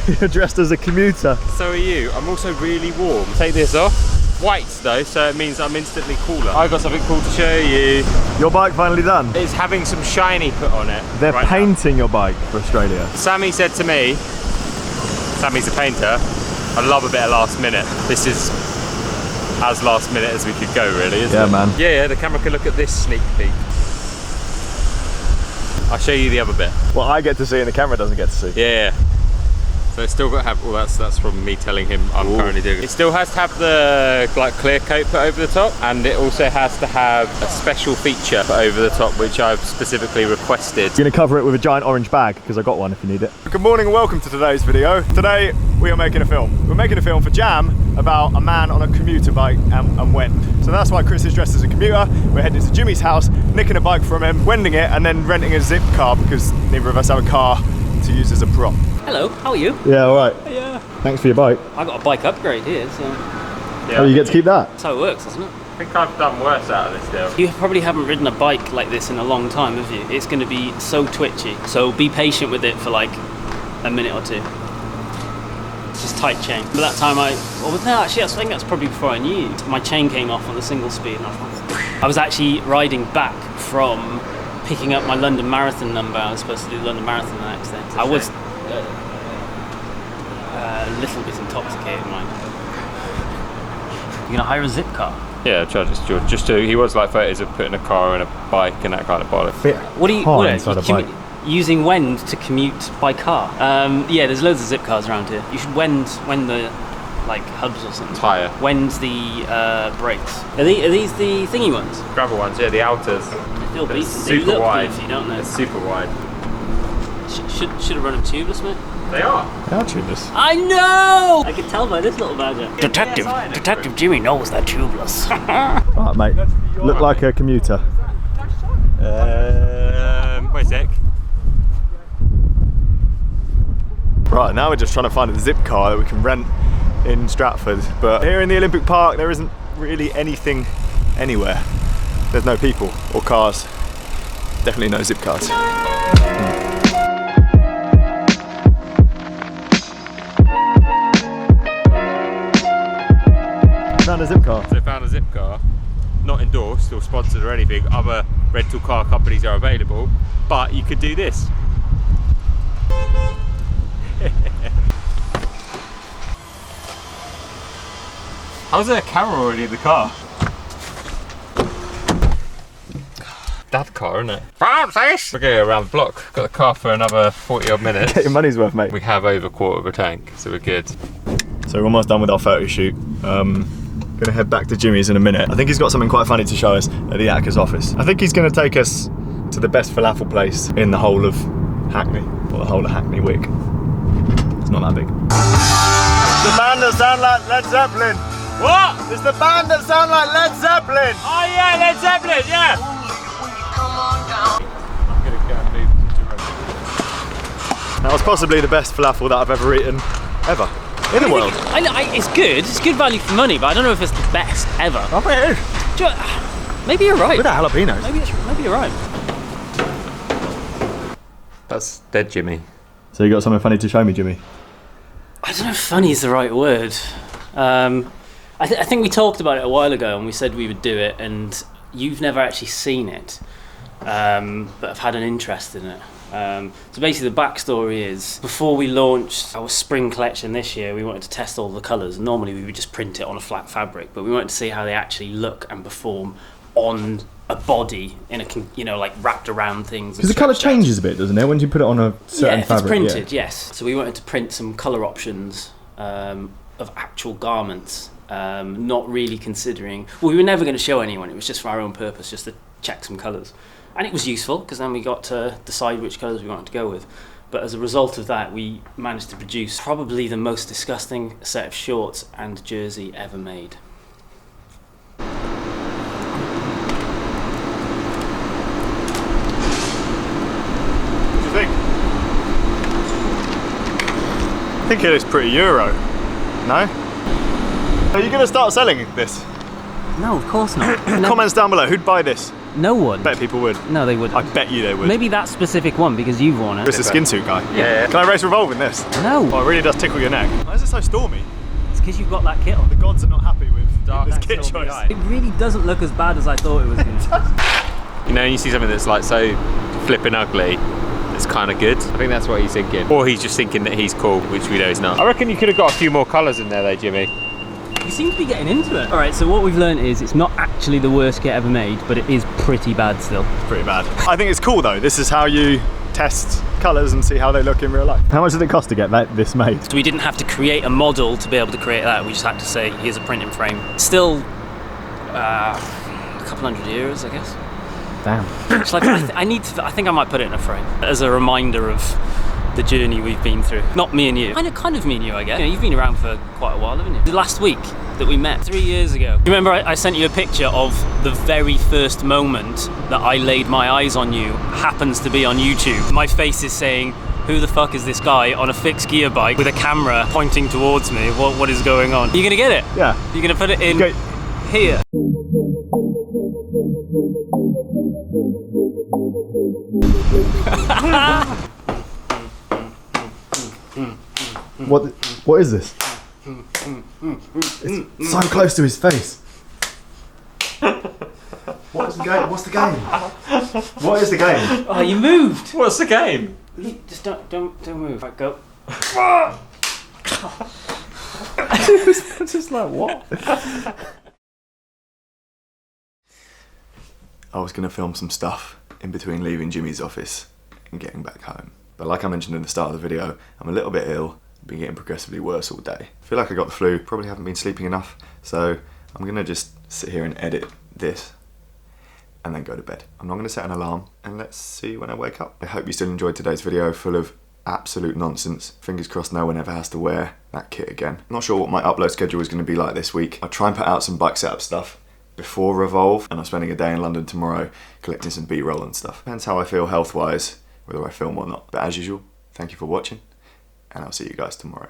You're dressed as a commuter. So are you. I'm also really warm. Take this off. White though, so it means I'm instantly cooler. I got something cool to show you. Your bike finally done? It's having some shiny put on it. They're painting your bike for Australia. Sammy said to me, Sammy's a painter, I love a bit of last minute. This is as last minute as we could go really, isn't it? Yeah, man. Yeah, the camera can look at this sneak peek. I'll show you the other bit. What I get to see and the camera doesn't get to see. Yeah. So it's still got to have, well that's from me telling him I'm currently doing it. It still has to have the like clear coat put over the top, and it also has to have a special feature put over the top which I've specifically requested. You're going to cover it with a giant orange bag because I got one if you need it. Good morning and welcome to today's video. Today we are making a film. We're making a film for Jam about a man on a commuter bike and wend. So that's why Chris is dressed as a commuter. We're heading to Jimmy's house, nicking a bike from him, wending it, and then renting a Zipcar because neither of us have a car to use as a prop. Hello, how are you? Yeah, all right. Yeah. Thanks for your bike. I got a bike upgrade here, so Oh, you get to keep that? that's how it works, isn't it? I think I've done worse out of this deal. You probably haven't ridden a bike like this in a long time, have you? It's going to be so twitchy, so be patient with it for like a minute or two. It's just tight chain. But that time actually I think that's probably before I knew. My chain came off on the single speed and I was actually riding back from picking up my London Marathon number. I was supposed to do the London Marathon the next day. I was a little bit intoxicated, mind. You're gonna hire a Zipcar? Yeah, just to, he was like photos of putting a car and a bike and that kind of bollocks. What are you using wend to commute by car? Yeah, there's loads of Zipcars around here. You should wend the like hubs or something. Tyre. Wend the brakes. Are these the thingy ones? Gravel ones, yeah, the outers. They feel They're decent. super They look wide. beefy, don't they? They're super wide. Should have run them tubeless, mate. They are. They are tubeless. I know! I can tell by this little badger. Detective Jimmy knows they're tubeless. Alright, mate. Look like a commuter. Wait a sec. Right, now we're just trying to find a Zipcar that we can rent in Stratford. But here in the Olympic Park, there isn't really anything anywhere. There's no people or cars. Definitely no Zipcars. Found a Zipcar. So they found a Zipcar, not endorsed or sponsored or anything. Other rental car companies are available, but you could do this. How's there a camera already in the car? That car, isn't it? Found this! We're going around the block. Got the car for another 40 odd minutes. Get your money's worth, mate. We have over a quarter of a tank, so we're good. So we're almost done with our photo shoot. Gonna head back to Jimmy's in a minute. I think he's got something quite funny to show us at the Attacus office. I think he's gonna take us to the best falafel place in the whole of Hackney, or the whole of Hackney Wick. It's not that big. It's the band that sound like Led Zeppelin. What? It's the band that sound like Led Zeppelin. Oh yeah, Led Zeppelin, yeah! I'm gonna go and move to Jerome. That was possibly the best falafel that I've ever eaten, ever. In the world. It's good. It's good value for money, but I don't know if it's the best ever. I think it is. Maybe you're right. With the jalapenos. Maybe you're right. That's dead Jimmy. So you got something funny to show me, Jimmy? I don't know if funny is the right word. I think we talked about it a while ago and we said we would do it, and you've never actually seen it, but I've had an interest in it. So basically the backstory is, before we launched our spring collection this year, we wanted to test all the colours. Normally we would just print it on a flat fabric, but we wanted to see how they actually look and perform on a body in a, like wrapped around things. Because the colour changes a bit, doesn't it, when you put it on a certain fabric? Yeah, if it's printed, yes. So we wanted to print some colour options of actual garments, not really considering, well, we were never going to show anyone, it was just for our own purpose, just to check some colours. And it was useful, because then we got to decide which colours we wanted to go with. But as a result of that, we managed to produce probably the most disgusting set of shorts and jersey ever made. What do you think? I think it is pretty Euro. No? Are you going to start selling this? No, of course not. Comments down below, who'd buy this? No one. Bet people would. No, they wouldn't. I bet you they would. Maybe that specific one because you've worn it. Chris, the skin suit guy. Yeah. Can I race Revolve in this? No. Oh, it really does tickle your neck. Why is it so stormy? It's because you've got that kit on. The gods are not happy with Dark this and kit silvery choice. eye. It really doesn't look as bad as I thought it was going to. You know, you see something that's like so flipping ugly, it's kind of good. I think that's what he's thinking. Or he's just thinking that he's cool, which we know he's not. I reckon you could have got a few more colours in there though, Jimmy. You seem to be getting into it. Alright, so what we've learned is it's not actually the worst kit ever made, but it is pretty bad still. Pretty bad. I think it's cool though. This is how you test colours and see how they look in real life. How much did it cost to get this made? So we didn't have to create a model to be able to create that. We just had to say, here's a printing frame. Still, a couple €100, I guess. Damn. It's like I think I might put it in a frame as a reminder of the journey we've been through. Not me and you. Kind of me and you, I guess. You know, you've been around for quite a while, haven't you? The last week that we met, 3 years ago. You remember I sent you a picture of the very first moment that I laid my eyes on you happens to be on YouTube. My face is saying, who the fuck is this guy on a fixed gear bike with a camera pointing towards me? What is going on? You're gonna get it? Yeah. You're gonna put it in here. What is this? It's so close to his face. What's the game? What's the game? What is the game? Oh, you moved. What's the game? Just don't move. Right, go. Just like what? I was going to film some stuff in between leaving Jimmy's office and getting back home. But like I mentioned in the start of the video, I'm a little bit ill, been getting progressively worse all day. I feel like I got the flu, probably haven't been sleeping enough, so I'm going to just sit here and edit this and then go to bed. I'm not going to set an alarm, and let's see when I wake up. I hope you still enjoyed today's video, full of absolute nonsense. Fingers crossed no one ever has to wear that kit again. Not sure what my upload schedule is going to be like this week. I'll try and put out some bike setup stuff before Revolve, and I'm spending a day in London tomorrow collecting some B-roll and stuff. Depends how I feel health-wise, whether I film or not. But as usual, thank you for watching, and I'll see you guys tomorrow.